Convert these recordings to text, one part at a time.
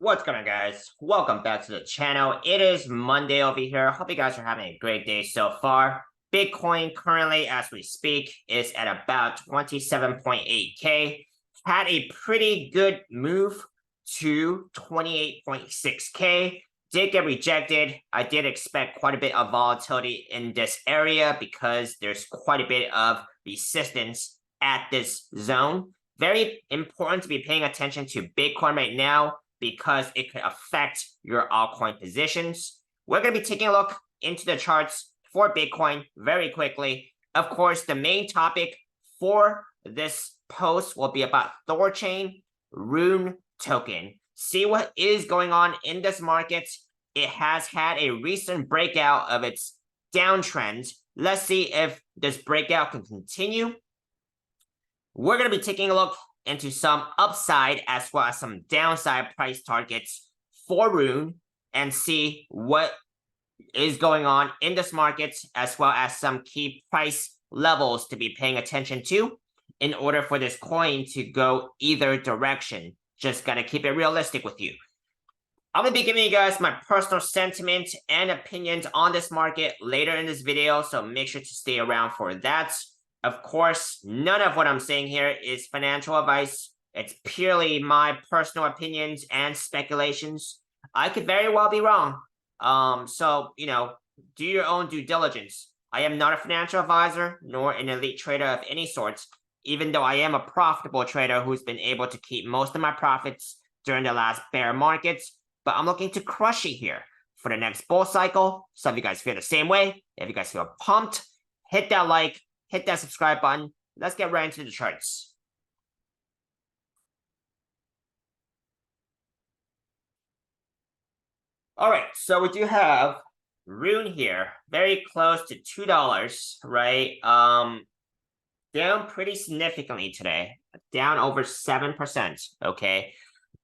What's going on, guys? Welcome back to the channel. It is Monday over here. Hope you guys are having a great day so far. Bitcoin currently, as we speak, is at about 27.8K. Had a pretty good move to 28.6K. Did get rejected. I did expect quite a bit of volatility in this area because there's quite a bit of resistance at this zone. Very important to be paying attention to Bitcoin right now, because it could affect your altcoin positions. We're going to be taking a look into the charts for Bitcoin very quickly. Of course, the main topic for this post will be about ThorChain RUNE token. See what is going on in this market. It has had a recent breakout of its downtrend. Let's see if this breakout can continue. We're going to be taking a look into some upside as well as some downside price targets for RUNE and see what is going on in this market, as well as some key price levels to be paying attention to in order for this coin to go either direction. Just got to keep it realistic with you. I'm going to be giving you guys my personal sentiment and opinions on this market later in this video, so make sure to stay around for that. Of course, none of what I'm saying here is financial advice. It's purely my personal opinions and speculations. I could very well be wrong. So, do your own due diligence. I am not a financial advisor, nor an elite trader of any sort, even though I am a profitable trader who's been able to keep most of my profits during the last bear markets. But I'm looking to crush it here for the next bull cycle. So if you guys feel the same way, if you guys feel pumped, hit that like, hit that subscribe button. Let's get right into the charts. All right, so we do have RUNE here, very close to $2, right? Down pretty significantly today, down over 7%, okay?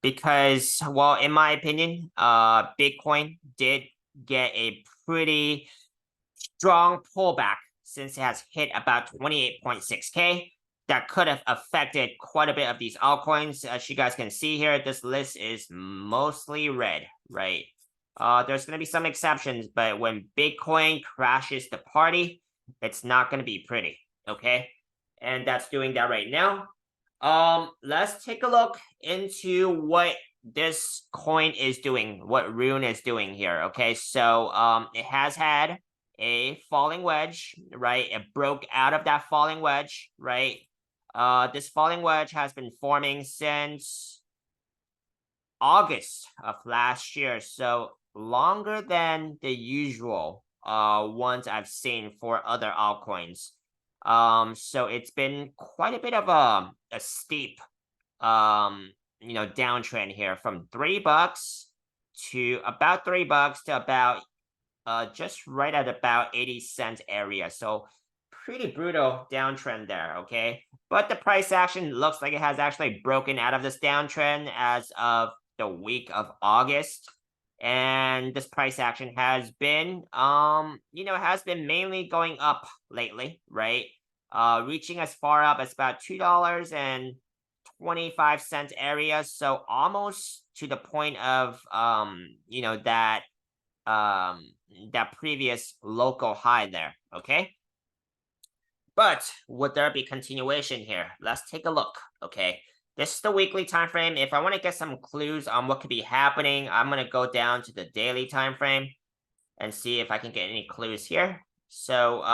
Because, well, in my opinion, Bitcoin did get a pretty strong pullback since it has hit about 28.6K. That could have affected quite a bit of these altcoins. As you guys can see here, this list is mostly red, right? There's going to be some exceptions, but when Bitcoin crashes the party, it's not going to be pretty, okay? And that's doing that right now. Let's take a look into what this coin is doing, what RUNE is doing here, okay? So, it has had a falling wedge, right? It broke out of that falling wedge, right? This falling wedge has been forming since August of last year, so longer than the usual ones I've seen for other altcoins. So it's been quite a bit of a steep downtrend here from $3 to about $3 to about just right at about 80 cents area. So pretty brutal downtrend there, okay? But the price action looks like it has actually broken out of this downtrend as of the week of August. And this price action has been, has been mainly going up lately, right? Reaching as far up as about $2.25 area. So almost to the point of, that previous local high there, okay? But would there be continuation here? Let's take a look, okay? This is the weekly time frame. If I want to get some clues on what could be happening, I'm going to go down to the daily time frame and see if I can get any clues here. So,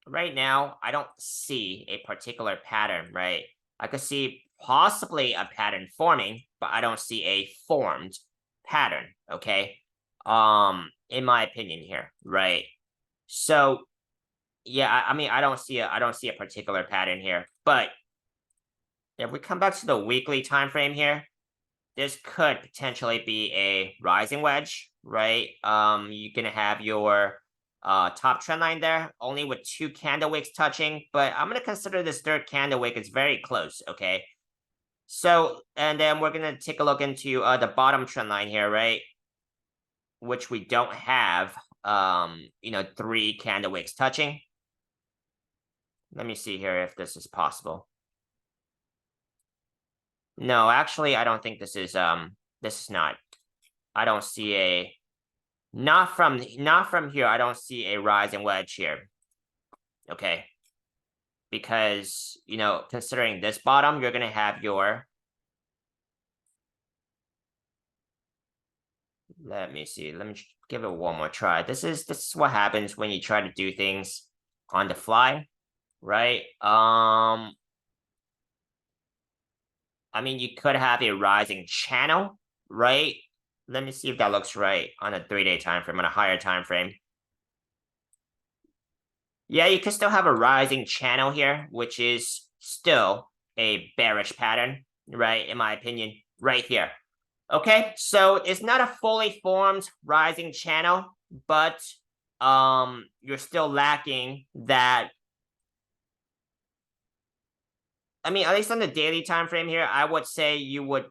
right now, I don't see a particular pattern, right? I could see possibly a pattern forming, but I don't see a formed pattern, okay? In my opinion here, right? So, yeah, I mean, I don't see a particular pattern here, but if we come back to the weekly time frame here, this could potentially be a rising wedge, right? You're gonna have your top trend line there, only with 2 candle wicks touching, but I'm gonna consider this third candle wick is very close, okay? So, and then we're gonna take a look into the bottom trend line here, right? Which we don't have, 3 candle wicks touching. Let me see here if this is possible. No, actually, I don't think this is not. I don't see a not from here. I don't see a rising wedge here. Okay. Because, you know, considering this bottom, you're gonna have your let me see. Let me give it one more try. This is what happens when you try to do things on the fly, right? I mean, you could have a rising channel, right? Let me see if that looks right on a 3-day time frame, on a higher time frame. Yeah, you could still have a rising channel here, which is still a bearish pattern, right? In my opinion, right here. Okay, so it's not a fully formed rising channel, but you're still lacking that. I mean, at least on the daily time frame here, I would say you would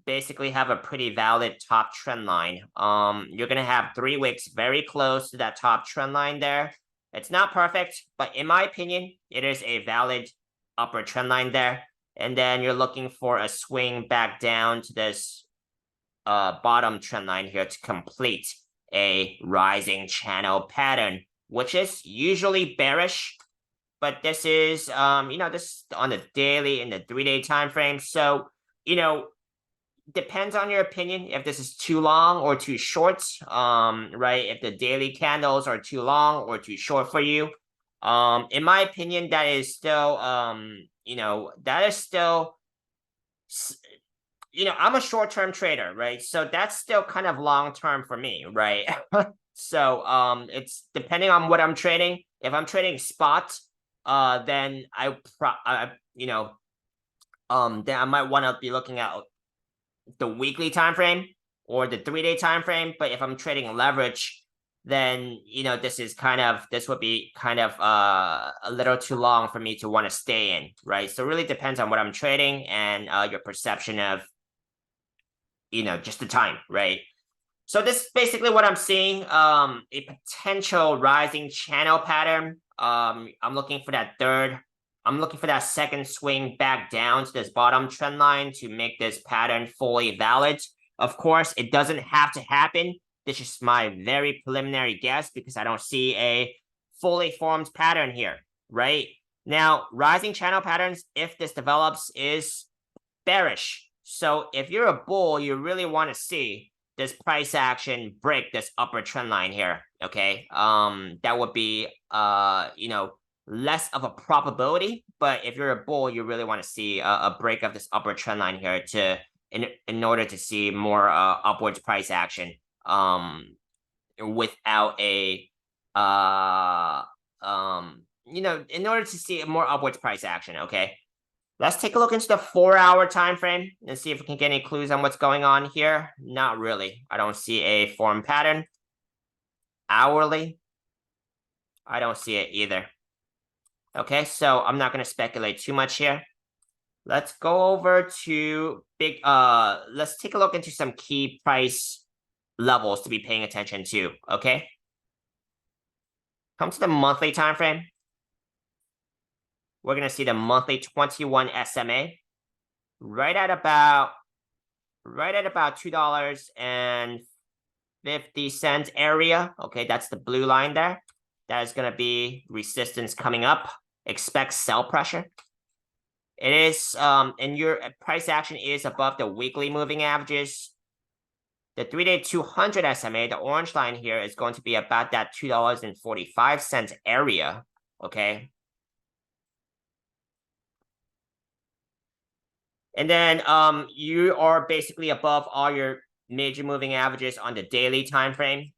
basically have a pretty valid top trend line. You're gonna have 3 wicks very close to that top trend line there. It's not perfect, but in my opinion, it is a valid upper trend line there. And then you're looking for a swing back down to this bottom trend line here to complete a rising channel pattern, which is usually bearish. But this is you know, this on the daily and the 3-day time frame. So, you know, depends on your opinion if this is too long or too short. Right? If the daily candles are too long or too short for you. In my opinion, that is still you know, that is still, you know, I'm a short-term trader, right? So that's still kind of long-term for me, right? So it's depending on what I'm trading. If I'm trading spot, then you know, then I might want to be looking at the weekly time frame or the 3-day time frame. But if I'm trading leverage, then, you know, this would be kind of a little too long for me to want to stay in, right? So it really depends on what I'm trading and your perception of, you know, just the time, right? So this is basically what I'm seeing, a potential rising channel pattern. I'm looking for that second swing back down to this bottom trend line to make this pattern fully valid. Of course, it doesn't have to happen. This is my very preliminary guess because I don't see a fully formed pattern here, right? Now, rising channel patterns, if this develops, is bearish. So if you're a bull, you really want to see this price action break this upper trend line here. Okay. That would be you know, less of a probability, but if you're a bull, you really want to see a break of this upper trend line here to in order to see more upwards price action without a you know, in order to see more upwards price action. Okay. Let's take a look into the 4-hour time frame and see if we can get any clues on what's going on here. Not really. I don't see a form pattern. Hourly, I don't see it either. Okay, so I'm not going to speculate too much here. Let's go over to let's take a look into some key price levels to be paying attention to, okay? Come to the monthly time frame. We're going to see the monthly 21 SMA right at about $2.50 area. Okay, that's the blue line there. That is going to be resistance coming up. Expect sell pressure. It is, and your price action is above the weekly moving averages. The 3-day 200 SMA, the orange line here, is going to be about that $2.45 area. Okay. And then you are basically above all your major moving averages on the daily time frame.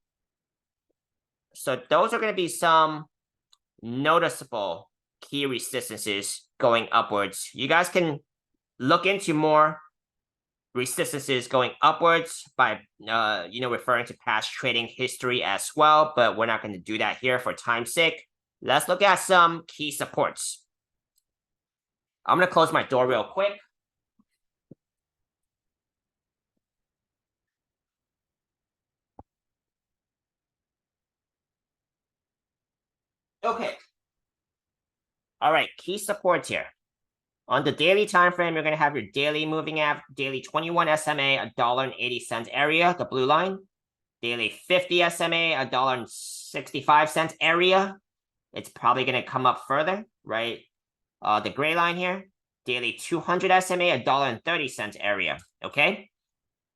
So those are going to be some noticeable key resistances going upwards. You guys can look into more resistances going upwards by you know, referring to past trading history as well, but we're not going to do that here for time's sake. Let's look at some key supports. I'm going to close my door real quick. Okay. All right, key supports here. On the daily time frame, you're going to have your daily moving average, daily 21 SMA, $1.80 area, the blue line. Daily 50 SMA, $1.65 area. It's probably going to come up further, right? The gray line here. Daily 200 SMA, $1.30 area, okay?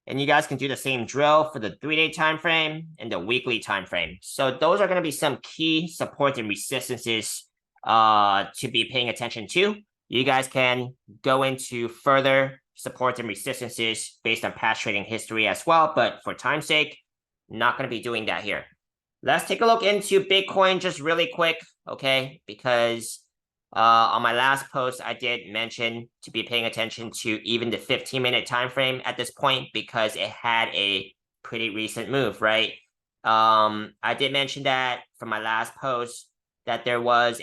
And you guys can do the same drill for the 3-day time frame and the weekly time frame. So those are going to be some key support and resistances to be paying attention to. You guys can go into further support and resistances based on past trading history as well. But for time's sake, not going to be doing that here. Let's take a look into Bitcoin just really quick, okay? Because on my last post, I did mention to be paying attention to even the 15-minute time frame at this point because it had a pretty recent move, right? I did mention that from my last post that there is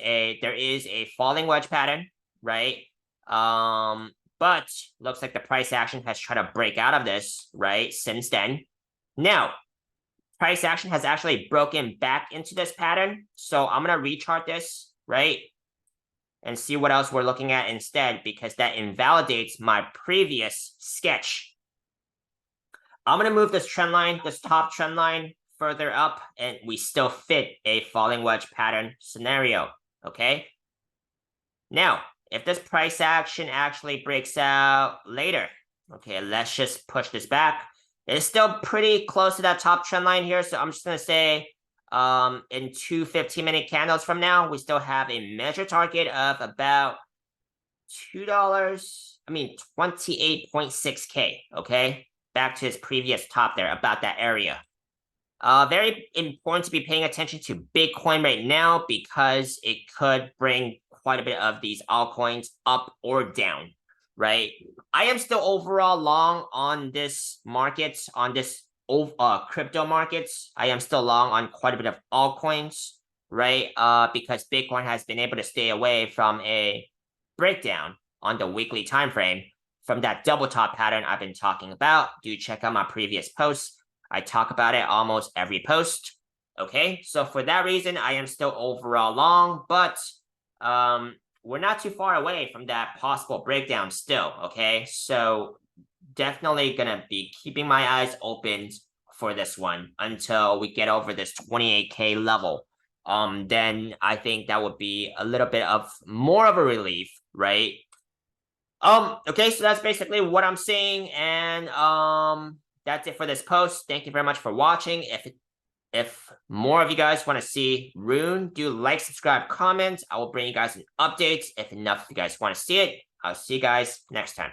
a falling wedge pattern, right? But looks like the price action has tried to break out of this, right? Since then. Now, price action has actually broken back into this pattern. So I'm going to rechart this, right? And see what else we're looking at instead, because that invalidates my previous sketch. I'm going to move this trend line, this top trend line further up, and we still fit a falling wedge pattern scenario, okay? Now, if this price action actually breaks out later, okay, let's just push this back. It's still pretty close to that top trend line here, so I'm just going to say in 2 15-minute candles from now, we still have a measure target of about $28.6K, okay? Back to his previous top there, about that area. Very important to be paying attention to Bitcoin right now because it could bring quite a bit of these altcoins up or down, right? I am still overall long on this market, on this crypto markets. I am still long on quite a bit of altcoins, right? Because Bitcoin has been able to stay away from a breakdown on the weekly time frame from that double top pattern I've been talking about. Do check out my previous posts. I talk about it almost every post. Okay, so for that reason, I am still overall long, but we're not too far away from that possible breakdown still. Okay, so definitely gonna be keeping my eyes open for this one until we get over this 28K level. Then I think that would be a little bit of more of a relief, right? Okay, so that's basically what I'm saying, and that's it for this post. Thank you very much for watching. If more of you guys want to see Rune, do like, subscribe, comment. I will bring you guys an update if enough of you guys want to see it. I'll see you guys next time.